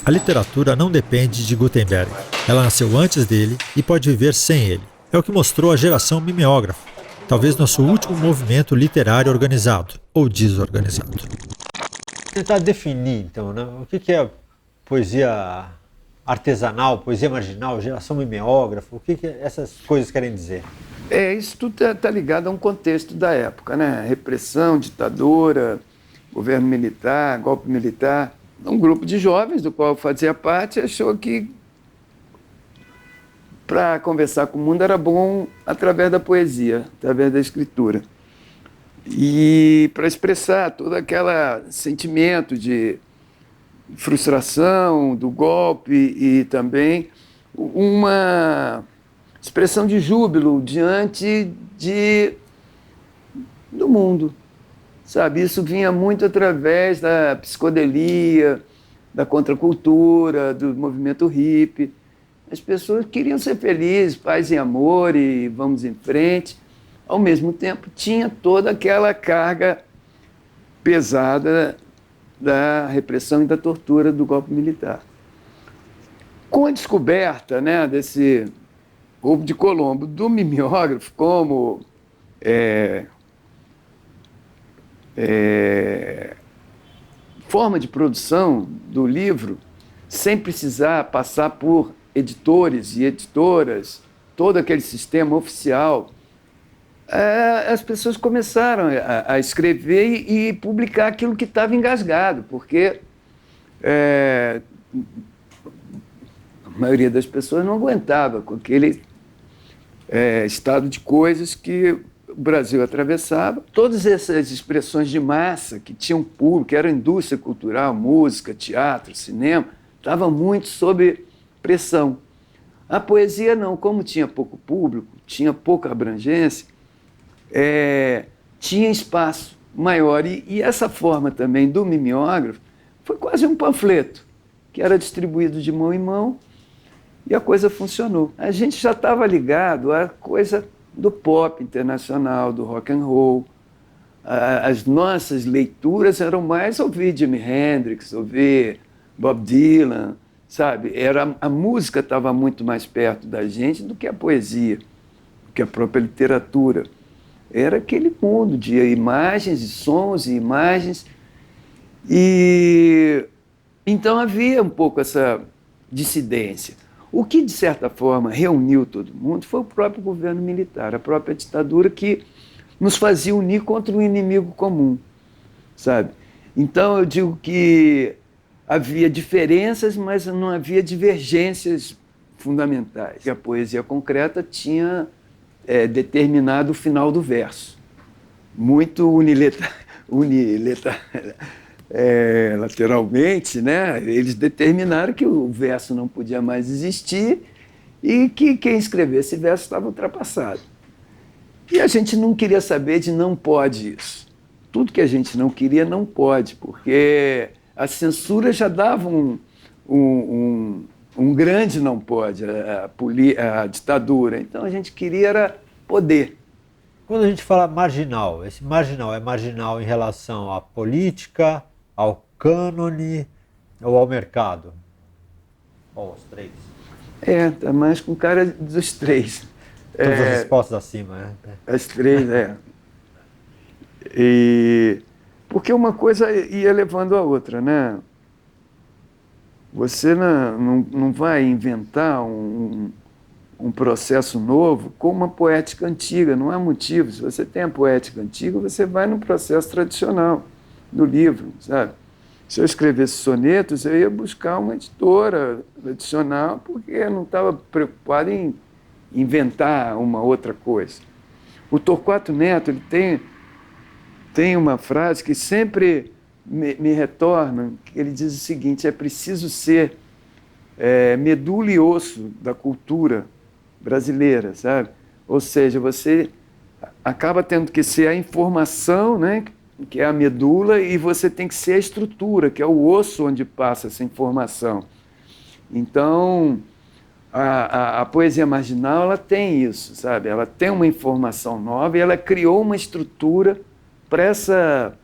A literatura não depende de Gutenberg. Ela nasceu antes dele e pode viver sem ele. É o que mostrou a geração mimeógrafa, talvez nosso último movimento literário organizado, ou desorganizado. Tentar definir, então, né? O que é poesia artesanal, poesia marginal, geração mimeógrafa, o que essas coisas querem dizer? Isso tudo está ligado a um contexto da época, né? Repressão, ditadura, governo militar, golpe militar. Um grupo de jovens, do qual eu fazia parte, achou que para conversar com o mundo era bom através da poesia, através da escritura. E para expressar todo aquele sentimento de frustração do golpe e também uma expressão de júbilo diante do mundo, sabe? Isso vinha muito através da psicodelia, da contracultura, do movimento hippie. As pessoas queriam ser felizes, paz e amor e vamos em frente. Ao mesmo tempo, tinha toda aquela carga pesada da repressão e da tortura do golpe militar. Com a descoberta, né, desse ovo de Colombo do mimeógrafo como forma de produção do livro, sem precisar passar por editores e editoras, todo aquele sistema oficial, as pessoas começaram a escrever e publicar aquilo que estava engasgado, porque a maioria das pessoas não aguentava com aquele estado de coisas que o Brasil atravessava. Todas essas expressões de massa que tinham público, que era indústria cultural, música, teatro, cinema, estavam muito sob pressão. A poesia não, como tinha pouco público, tinha pouca abrangência, tinha espaço maior. E essa forma também do mimeógrafo foi quase um panfleto, que era distribuído de mão em mão, e a coisa funcionou. A gente já estava ligado à coisa do pop internacional, do rock and roll. As nossas leituras eram mais ouvir Jimi Hendrix, ouvir Bob Dylan, sabe? A música estava muito mais perto da gente do que a poesia, do que a própria literatura. Era aquele mundo de imagens e sons e imagens. E então havia um pouco essa dissidência. O que, de certa forma, reuniu todo mundo foi o próprio governo militar, a própria ditadura, que nos fazia unir contra um inimigo comum, sabe? Então, eu digo que havia diferenças, mas não havia divergências fundamentais. A poesia concreta tinha determinado o final do verso, muito lateralmente, né? Eles determinaram que o verso não podia mais existir e que quem escrevesse verso estava ultrapassado. E a gente não queria saber de não pode isso. Tudo que a gente não queria não pode, porque a censura já dava um grande não pode, a ditadura. Então a gente queria era poder. Quando a gente fala marginal, esse marginal é marginal em relação à política, ao cânone ou ao mercado? Ou aos três? Tá mais com cara dos três. Todas as respostas acima, né? As três, porque uma coisa ia levando a outra, né? Você não vai inventar um processo novo com uma poética antiga, não há motivo. Se você tem a poética antiga, você vai no processo tradicional do livro, sabe? Se eu escrevesse sonetos, eu ia buscar uma editora tradicional, porque eu não estava preocupado em inventar uma outra coisa. O Torquato Neto ele tem uma frase que sempre me retorna, que ele diz o seguinte: é preciso ser medula e osso da cultura brasileira, sabe? Ou seja, você acaba tendo que ser a informação, né, que é a medula, e você tem que ser a estrutura, que é o osso onde passa essa informação. Então, a poesia marginal, ela tem isso, sabe? Ela tem uma informação nova e ela criou uma estrutura para essa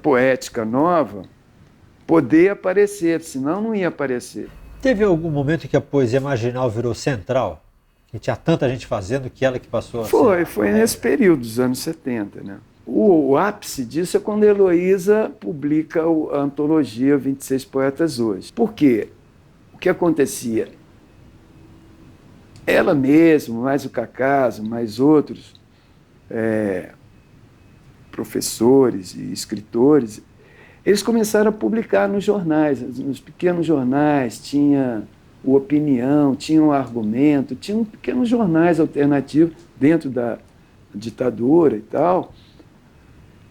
poética nova poder aparecer, senão não ia aparecer. Teve algum momento que a poesia marginal virou central? Que tinha tanta gente fazendo que ela que passou a ser... Foi nesse período dos anos 70, né? O ápice disso é quando a Heloísa publica a antologia 26 Poetas Hoje. Por quê? O que acontecia? Ela mesma, mais o Cacaso, mais outros professores e escritores, eles começaram a publicar nos jornais, nos pequenos jornais, tinha o Opinião, tinha o Argumento, tinham pequenos jornais alternativos dentro da ditadura e tal,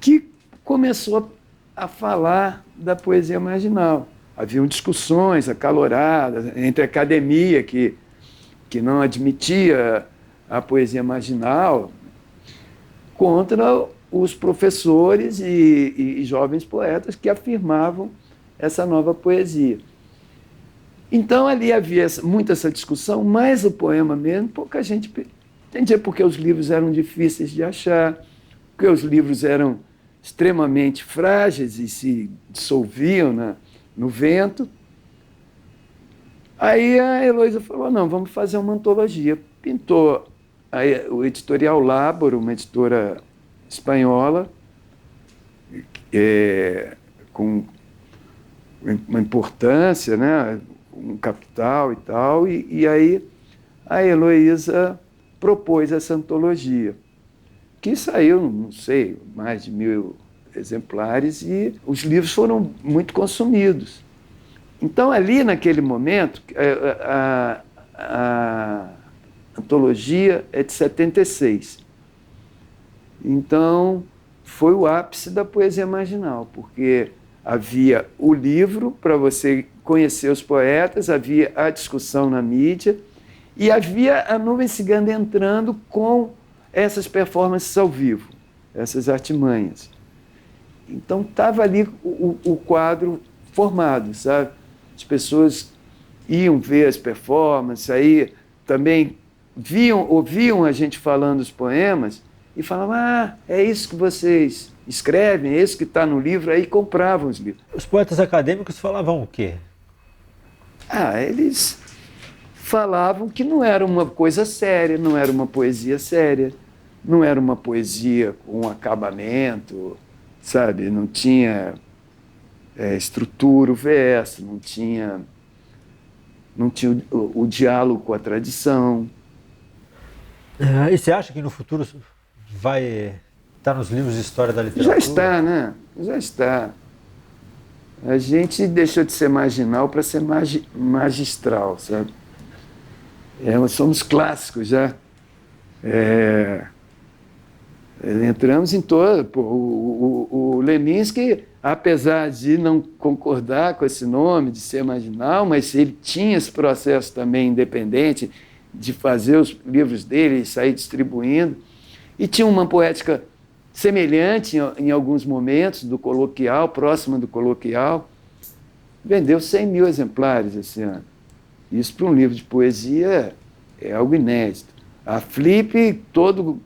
que começou a falar da poesia marginal. Haviam discussões acaloradas entre a academia, que não admitia a poesia marginal, contra os professores e jovens poetas que afirmavam essa nova poesia. Então, ali havia muita essa discussão, mas o poema mesmo, pouca gente entendia, porque os livros eram difíceis de achar, porque os livros eram extremamente frágeis e se dissolviam no vento. Aí a Heloísa falou, não, vamos fazer uma antologia. Pintou o editorial Labor, uma editora espanhola, com uma importância, né, um capital e tal, e aí a Heloísa propôs essa antologia, que saiu, não sei, mais de 1000 exemplares, e os livros foram muito consumidos. Então, ali naquele momento, a antologia é de 76. Então, foi o ápice da poesia marginal, porque havia o livro para você conhecer os poetas, havia a discussão na mídia e havia a Nuvem Cigana entrando com essas performances ao vivo, essas artimanhas. Então, estava ali o quadro formado, sabe? As pessoas iam ver as performances, aí também ouviam a gente falando os poemas e falavam, é isso que vocês escrevem, é isso que está no livro, aí compravam os livros. Os poetas acadêmicos falavam o quê? Eles falavam que não era uma coisa séria, não era uma poesia séria, não era uma poesia com acabamento, sabe? Não tinha estrutura, o verso, não tinha o diálogo com a tradição. E você acha que no futuro vai estar nos livros de história da literatura? Já está, né? Já está. A gente deixou de ser marginal para ser magistral, sabe? Somos clássicos já. Entramos em todo. O Leminski, apesar de não concordar com esse nome, de ser marginal, mas ele tinha esse processo também independente de fazer os livros dele e sair distribuindo. E tinha uma poética semelhante em alguns momentos, do coloquial, próxima do coloquial. Vendeu 100 mil exemplares esse ano. Isso para um livro de poesia é algo inédito. A Flip, toda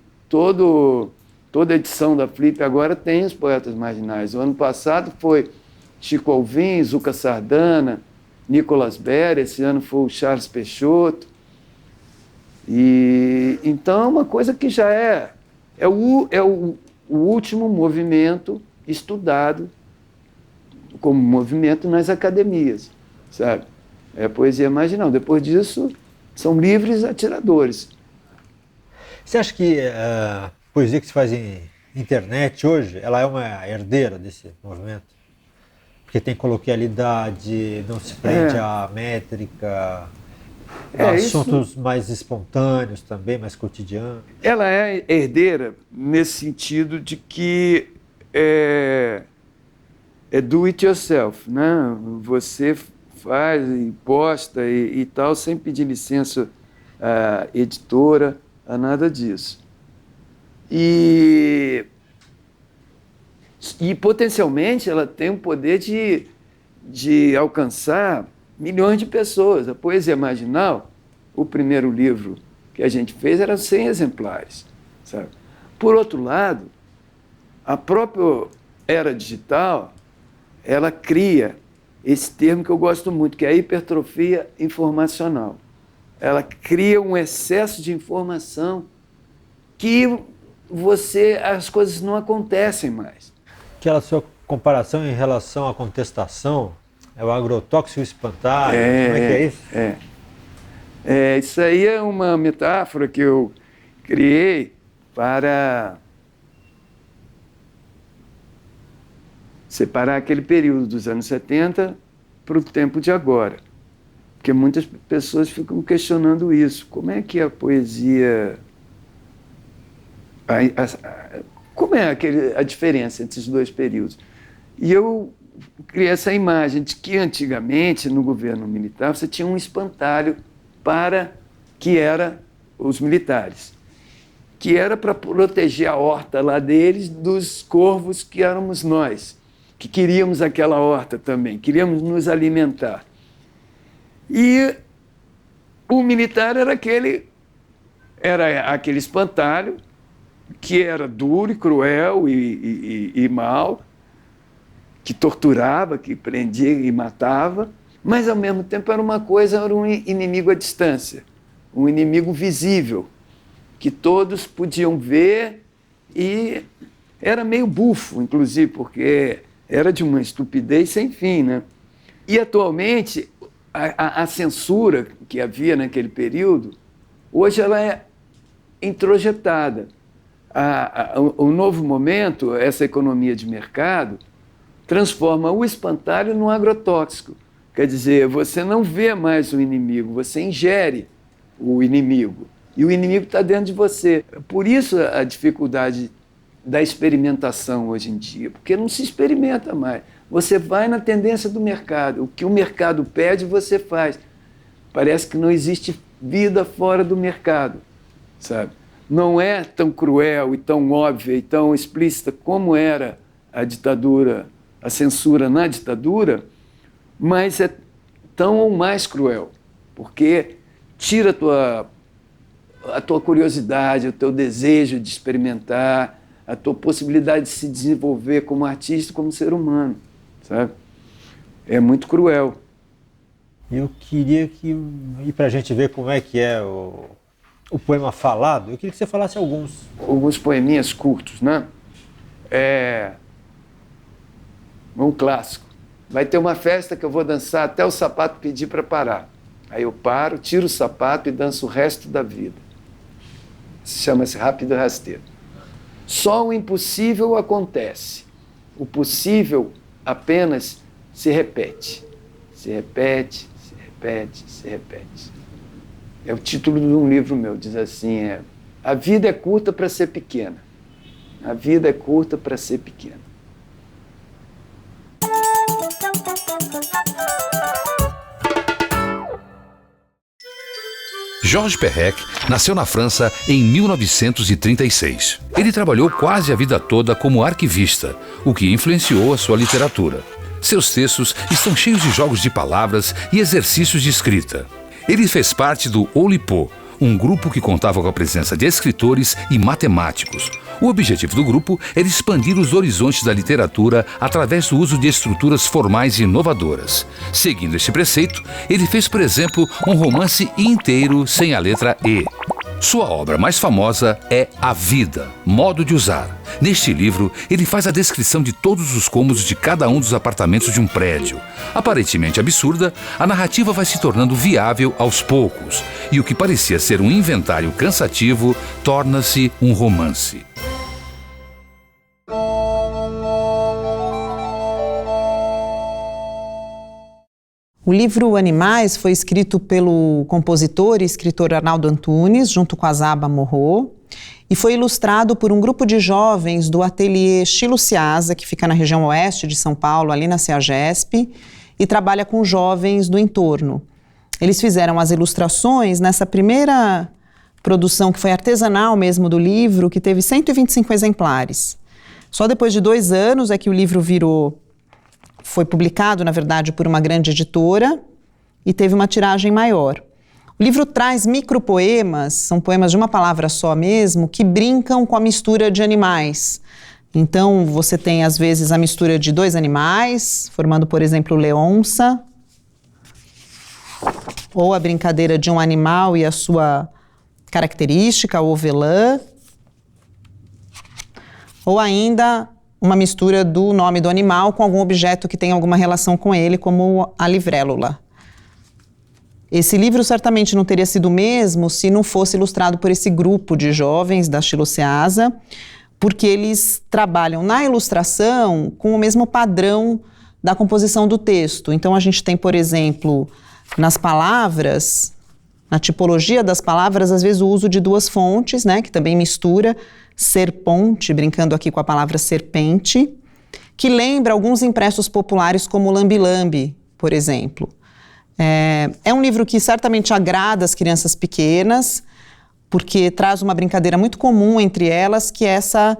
edição da Flip agora tem os poetas marginais. O ano passado foi Chico Alvim, Zuca Sardana, Nicolas Berra, esse ano foi o Charles Peixoto. E então é uma coisa que já é o último movimento estudado como movimento nas academias, sabe? É a poesia marginal. Depois disso, são livres atiradores. Você acha que a poesia que se faz em internet hoje, ela é uma herdeira desse movimento? Porque tem coloquialidade, não se prende à métrica, assuntos isso, mais espontâneos também, mais cotidianos. Ela é herdeira nesse sentido de que é do it yourself, né? Você faz e posta e tal, sem pedir licença à editora, a nada disso. E potencialmente ela tem o poder de alcançar milhões de pessoas. A Poesia Marginal, o primeiro livro que a gente fez, era 100 exemplares, sabe? Por outro lado, a própria era digital, ela cria esse termo que eu gosto muito, que é a hipertrofia informacional. Ela cria um excesso de informação que as coisas não acontecem mais. Aquela sua comparação em relação à contestação, é o agrotóxico espantalho, como é que é isso? Isso aí é uma metáfora que eu criei para separar aquele período dos anos 70 para o tempo de agora. Porque muitas pessoas ficam questionando isso. Como é que a poesia... Como é a diferença entre esses dois períodos? E eu criei essa imagem de que antigamente, no governo militar, você tinha um espantalho que era os militares, que era para proteger a horta lá deles dos corvos que éramos nós, que queríamos aquela horta também, queríamos nos alimentar. E o militar era aquele espantalho que era duro e cruel e mau, que torturava, que prendia e matava, mas ao mesmo tempo era um inimigo à distância, um inimigo visível, que todos podiam ver, e era meio bufo, inclusive, porque era de uma estupidez sem fim, né? E atualmente a censura que havia naquele período, hoje ela é introjetada. O novo momento, essa economia de mercado, transforma o espantalho num agrotóxico. Quer dizer, você não vê mais o inimigo, você ingere o inimigo. E o inimigo está dentro de você. Por isso a dificuldade da experimentação hoje em dia, porque não se experimenta mais. Você vai na tendência do mercado. O que o mercado pede, você faz. Parece que não existe vida fora do mercado, sabe? Não é tão cruel e tão óbvia e tão explícita como era a ditadura, a censura na ditadura, mas é tão ou mais cruel, porque tira a tua curiosidade, o teu desejo de experimentar, a tua possibilidade de se desenvolver como artista, como ser humano, sabe? É muito cruel. Eu queria ir para a gente ver como é que é o poema falado. Eu queria que você falasse alguns poeminhas curtos, né? Um clássico. Vai ter uma festa que eu vou dançar até o sapato pedir para parar. Aí eu paro, tiro o sapato e danço o resto da vida. Chama-se Rápido e Rasteiro. Só o impossível acontece. O possível apenas se repete. Se repete, se repete, se repete. É o título de um livro meu, diz assim, a vida é curta para ser pequena. A vida é curta para ser pequena. Georges Perec nasceu na França em 1936. Ele trabalhou quase a vida toda como arquivista, o que influenciou a sua literatura. Seus textos estão cheios de jogos de palavras e exercícios de escrita. Ele fez parte do Oulipo, um grupo que contava com a presença de escritores e matemáticos. O objetivo do grupo era expandir os horizontes da literatura através do uso de estruturas formais e inovadoras. Seguindo este preceito, ele fez, por exemplo, um romance inteiro sem a letra E. Sua obra mais famosa é A Vida, Modo de Usar. Neste livro, ele faz a descrição de todos os cômodos de cada um dos apartamentos de um prédio. Aparentemente absurda, a narrativa vai se tornando viável aos poucos, e o que parecia ser um inventário cansativo torna-se um romance. O livro Animais foi escrito pelo compositor e escritor Arnaldo Antunes, junto com a Zaba Morro, e foi ilustrado por um grupo de jovens do ateliê Chilo Ciasa, que fica na região oeste de São Paulo, ali na CEAGESP, e trabalha com jovens do entorno. Eles fizeram as ilustrações nessa primeira produção, que foi artesanal mesmo do livro, que teve 125 exemplares. Só depois de 2 anos é que o livro foi publicado, na verdade, por uma grande editora e teve uma tiragem maior. O livro traz micropoemas, são poemas de uma palavra só mesmo, que brincam com a mistura de animais. Então, você tem, às vezes, a mistura de dois animais, formando, por exemplo, leonça, ou a brincadeira de um animal e a sua característica, o ovelã, ou ainda uma mistura do nome do animal com algum objeto que tenha alguma relação com ele, como a livrélula. Esse livro certamente não teria sido o mesmo se não fosse ilustrado por esse grupo de jovens da Xiloceasa, porque eles trabalham na ilustração com o mesmo padrão da composição do texto. Então a gente tem, por exemplo, nas palavras, na tipologia das palavras, às vezes o uso de duas fontes, né, que também mistura serponte, brincando aqui com a palavra serpente, que lembra alguns impressos populares como lambe-lambe, por exemplo. É um livro que certamente agrada as crianças pequenas, porque traz uma brincadeira muito comum entre elas, que é essa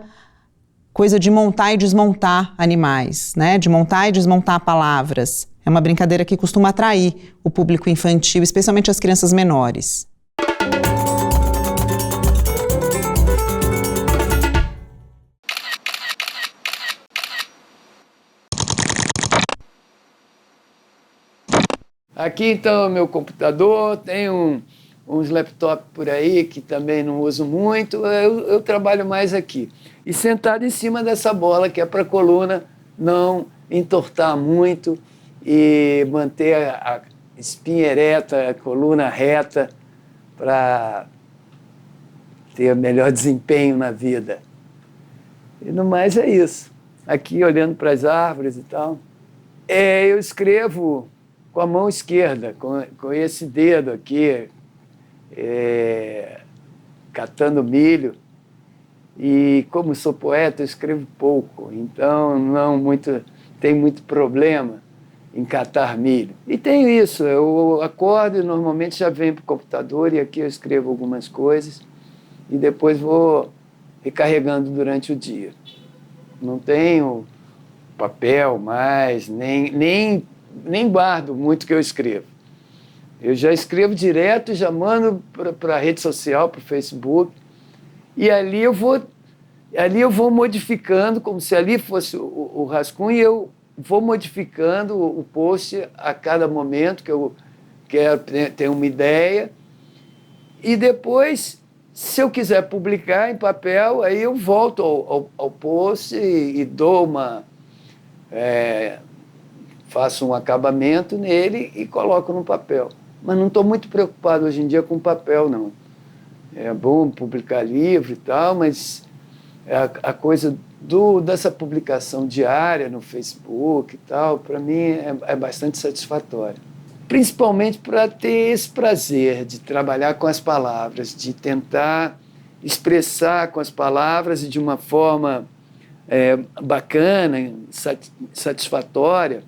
coisa de montar e desmontar animais, né? De montar e desmontar palavras. É uma brincadeira que costuma atrair o público infantil, especialmente as crianças menores. Aqui então é o meu computador, tem uns laptops por aí que também não uso muito, eu trabalho mais aqui. E sentado em cima dessa bola que é para a coluna não entortar muito e manter a espinha ereta, a coluna reta, para ter melhor desempenho na vida. E no mais é isso. Aqui olhando para as árvores e tal. Eu escrevo com a mão esquerda, com esse dedo aqui, catando milho. E como sou poeta, eu escrevo pouco, então não tem muito problema em catar milho. E tenho isso, eu acordo e normalmente já venho para o computador e aqui eu escrevo algumas coisas e depois vou recarregando durante o dia. Não tenho papel mais, nem guardo muito que eu escrevo. Eu já escrevo direto e já mando para a rede social, para o Facebook, e ali eu vou modificando, como se ali fosse o rascunho, e eu vou modificando o post a cada momento que eu quero ter uma ideia. E depois, se eu quiser publicar em papel, aí eu volto ao post e dou faço um acabamento nele e coloco no papel. Mas não estou muito preocupado hoje em dia com papel, não. É bom publicar livro e tal, mas a coisa dessa publicação diária no Facebook e tal, para mim é bastante satisfatória. Principalmente para ter esse prazer de trabalhar com as palavras, de tentar expressar com as palavras e de uma forma bacana, satisfatória,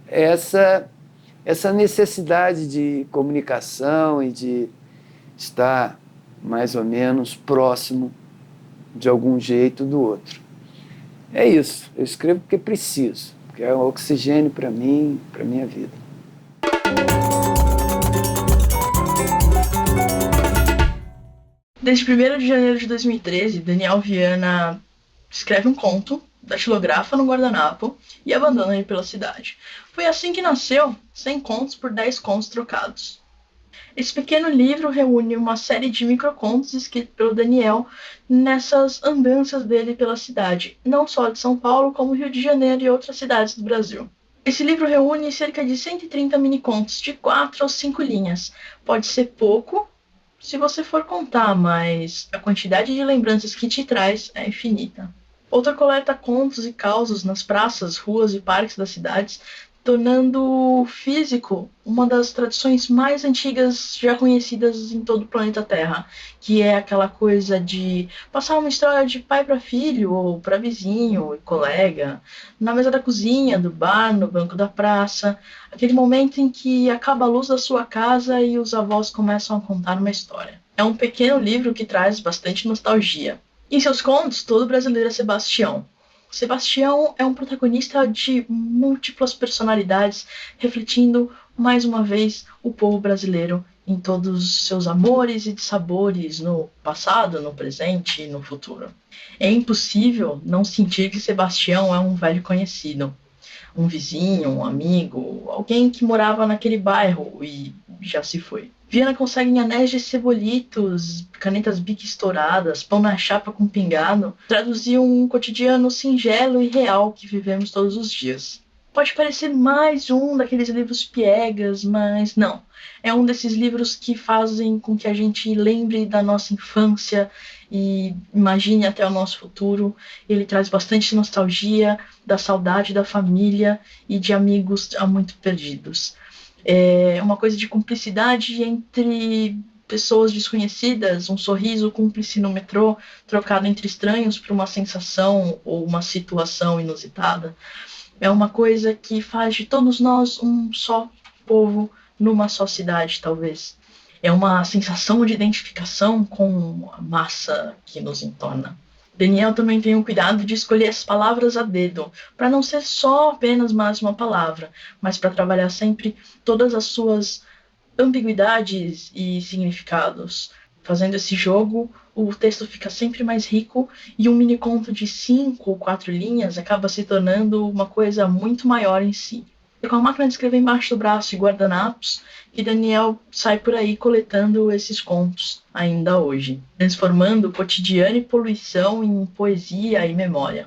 essa necessidade de comunicação e de estar mais ou menos próximo de algum jeito do outro. É isso, eu escrevo porque preciso, porque é um oxigênio para mim, para a minha vida. Desde 1º de janeiro de 2013, Daniel Viana escreve um conto, datilografa no guardanapo e abandona ele pela cidade. Foi assim que nasceu 100 contos por 10 contos trocados. Esse pequeno livro reúne uma série de microcontos escritos pelo Daniel nessas andanças dele pela cidade, não só de São Paulo, como Rio de Janeiro e outras cidades do Brasil. Esse livro reúne cerca de 130 minicontos de 4 ou 5 linhas. Pode ser pouco se você for contar, mas a quantidade de lembranças que te traz é infinita. Outra coleta contos e causos nas praças, ruas e parques das cidades, tornando o físico uma das tradições mais antigas já conhecidas em todo o planeta Terra, que é aquela coisa de passar uma história de pai para filho ou para vizinho e colega, na mesa da cozinha, do bar, no banco da praça, aquele momento em que acaba a luz da sua casa e os avós começam a contar uma história. É um pequeno livro que traz bastante nostalgia. Em seus contos, todo brasileiro é Sebastião. Sebastião é um protagonista de múltiplas personalidades, refletindo, mais uma vez, o povo brasileiro em todos os seus amores e dissabores no passado, no presente e no futuro. É impossível não sentir que Sebastião é um velho conhecido, um vizinho, um amigo, alguém que morava naquele bairro e já se foi. Viana consegue em anéis de cebolitos, canetas Bic estouradas, pão na chapa com pingado, traduzir um cotidiano singelo e real que vivemos todos os dias. Pode parecer mais um daqueles livros piegas, mas não. É um desses livros que fazem com que a gente lembre da nossa infância e imagine até o nosso futuro. Ele traz bastante nostalgia, da saudade da família e de amigos há muito perdidos. É uma coisa de cumplicidade entre pessoas desconhecidas, um sorriso cúmplice no metrô, trocado entre estranhos por uma sensação ou uma situação inusitada. É uma coisa que faz de todos nós um só povo numa só cidade, talvez. É uma sensação de identificação com a massa que nos entorna. Daniel também tem o cuidado de escolher as palavras a dedo, para não ser só apenas mais uma palavra, mas para trabalhar sempre todas as suas ambiguidades e significados. Fazendo esse jogo, o texto fica sempre mais rico e um mini-conto de 5 ou 4 linhas acaba se tornando uma coisa muito maior em si. É com a máquina de escrever embaixo do braço e guardanapos que Daniel sai por aí coletando esses contos, ainda hoje, transformando cotidiano e poluição em poesia e memória.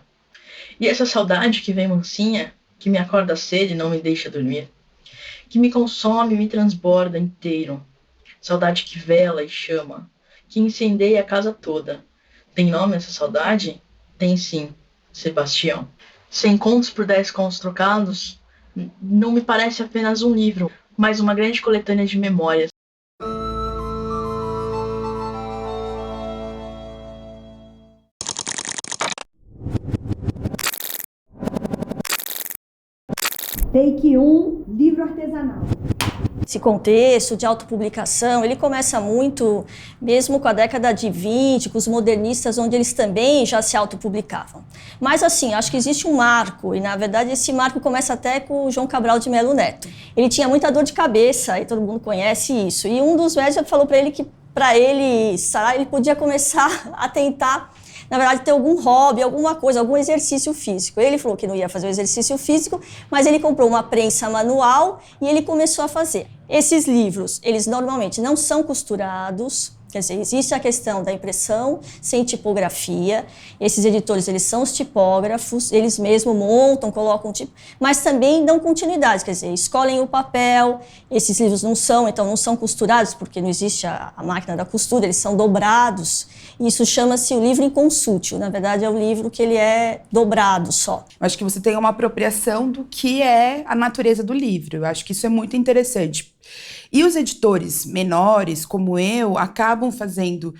E essa saudade que vem mansinha, que me acorda cedo e não me deixa dormir, que me consome e me transborda inteiro, saudade que vela e chama, que incendeia a casa toda. Tem nome essa saudade? Tem sim, Sebastião. 100 contos por 10 contos trocados não me parece apenas um livro, mas uma grande coletânea de memórias. Take 1, livro artesanal. Esse contexto de autopublicação, ele começa muito, mesmo com a década de 20, com os modernistas, onde eles também já se autopublicavam. Mas assim, acho que existe um marco, e na verdade esse marco começa até com o João Cabral de Melo Neto. Ele tinha muita dor de cabeça, e todo mundo conhece isso, e um dos médicos falou para ele que para ele sarar, ele podia começar a tentar, na verdade, ter algum hobby, alguma coisa, algum exercício físico. Ele falou que não ia fazer o exercício físico, mas ele comprou uma prensa manual e ele começou a fazer. Esses livros, eles normalmente não são costurados, quer dizer, existe a questão da impressão sem tipografia. Esses editores, eles são os tipógrafos, eles mesmos montam, colocam tipo, mas também dão continuidade, quer dizer, escolhem o papel. Esses livros não são, então não são costurados, porque não existe a máquina da costura, eles são dobrados. Isso chama-se o livro inconsútil. Na verdade, é um livro que ele é dobrado só. Eu acho que você tem uma apropriação do que é a natureza do livro. Eu acho que isso é muito interessante. E os editores menores, como eu, acabam fazendo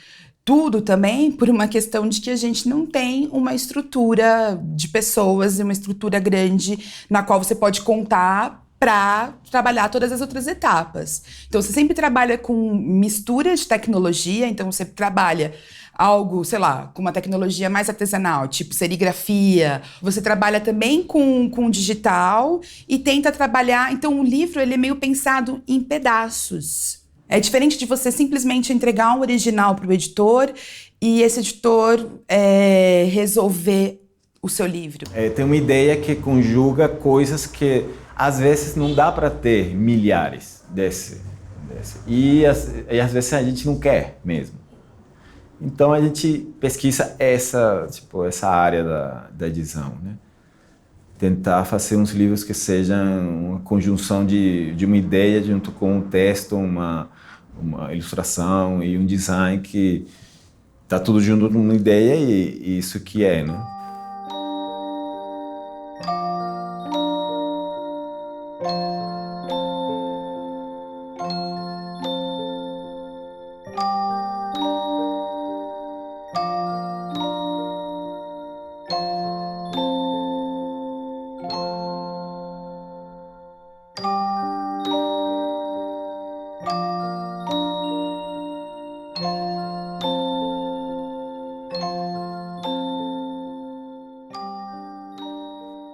tudo também por uma questão de que a gente não tem uma estrutura de pessoas e uma estrutura grande na qual você pode contar para trabalhar todas as outras etapas. Então, você sempre trabalha com mistura de tecnologia, então você trabalha algo, sei lá, com uma tecnologia mais artesanal, tipo serigrafia. Você trabalha também com digital e tenta trabalhar... Então, o livro ele é meio pensado em pedaços. É diferente de você simplesmente entregar um original para o editor e esse editor resolver o seu livro. Tem uma ideia que conjuga coisas que às vezes não dá para ter milhares desse. E às vezes a gente não quer mesmo. Então a gente pesquisa essa área da edição, né? Tentar fazer uns livros que sejam uma conjunção de uma ideia junto com um texto, uma ilustração e um design que tá tudo junto numa ideia e isso que é, né?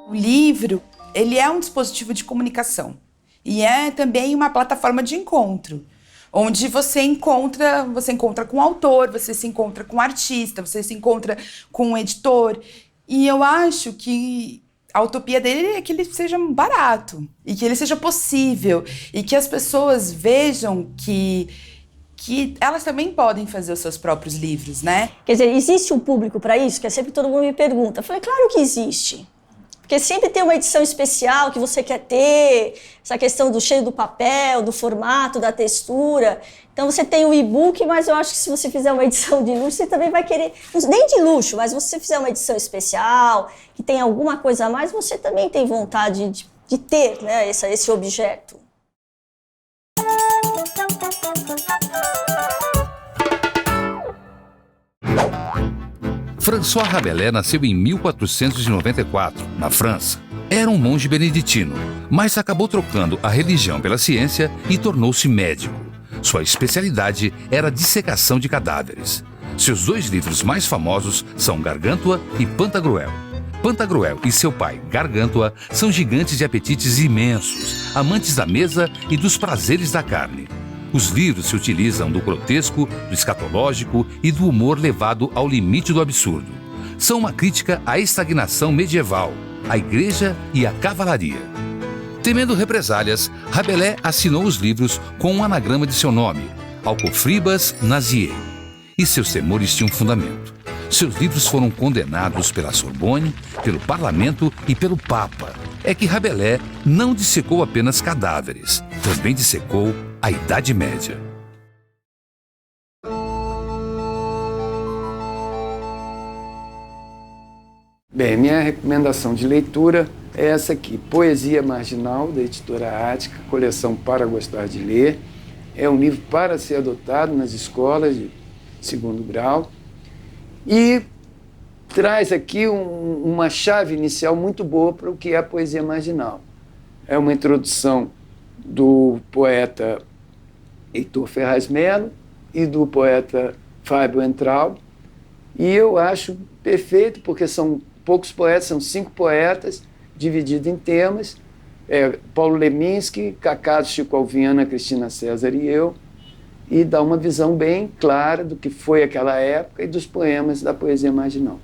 O livro, ele é um dispositivo de comunicação e é também uma plataforma de encontro, onde você encontra com o autor, você se encontra com o artista, você se encontra com o editor. E eu acho que a utopia dele é que ele seja barato e que ele seja possível e que as pessoas vejam que elas também podem fazer os seus próprios livros, né? Quer dizer, existe um público para isso? Que é sempre todo mundo me pergunta. Eu falei, claro que existe. Porque sempre tem uma edição especial que você quer ter, essa questão do cheiro do papel, do formato, da textura. Então você tem o e-book, mas eu acho que se você fizer uma edição de luxo, você também vai querer, nem de luxo, mas se você fizer uma edição especial, que tem alguma coisa a mais, você também tem vontade de ter, né, esse objeto. François Rabelais nasceu em 1494, na França. Era um monge beneditino, mas acabou trocando a religião pela ciência e tornou-se médico. Sua especialidade era a dissecação de cadáveres. Seus 2 livros mais famosos são Gargantua e Pantagruel. Pantagruel e seu pai, Gargantua, são gigantes de apetites imensos, amantes da mesa e dos prazeres da carne. Os livros se utilizam do grotesco, do escatológico e do humor levado ao limite do absurdo. São uma crítica à estagnação medieval, à igreja e à cavalaria. Temendo represálias, Rabelais assinou os livros com um anagrama de seu nome, Alcofribas Nazier. E seus temores tinham fundamento. Seus livros foram condenados pela Sorbonne, pelo Parlamento e pelo Papa. É que Rabelais não dissecou apenas cadáveres, também dissecou a Idade Média. Bem, minha recomendação de leitura é essa aqui, Poesia Marginal, da editora Ática, coleção para gostar de ler. É um livro para ser adotado nas escolas de 2º grau e traz aqui uma chave inicial muito boa para o que é a poesia marginal. É uma introdução do poeta Heitor Ferraz Melo e do poeta Fábio Entraub, e eu acho perfeito porque são poucos poetas, são 5 poetas divididos em temas, Paulo Leminski, Cacado, Chico Alviana, Cristina César e eu, e dá uma visão bem clara do que foi aquela época e dos poemas da poesia marginal.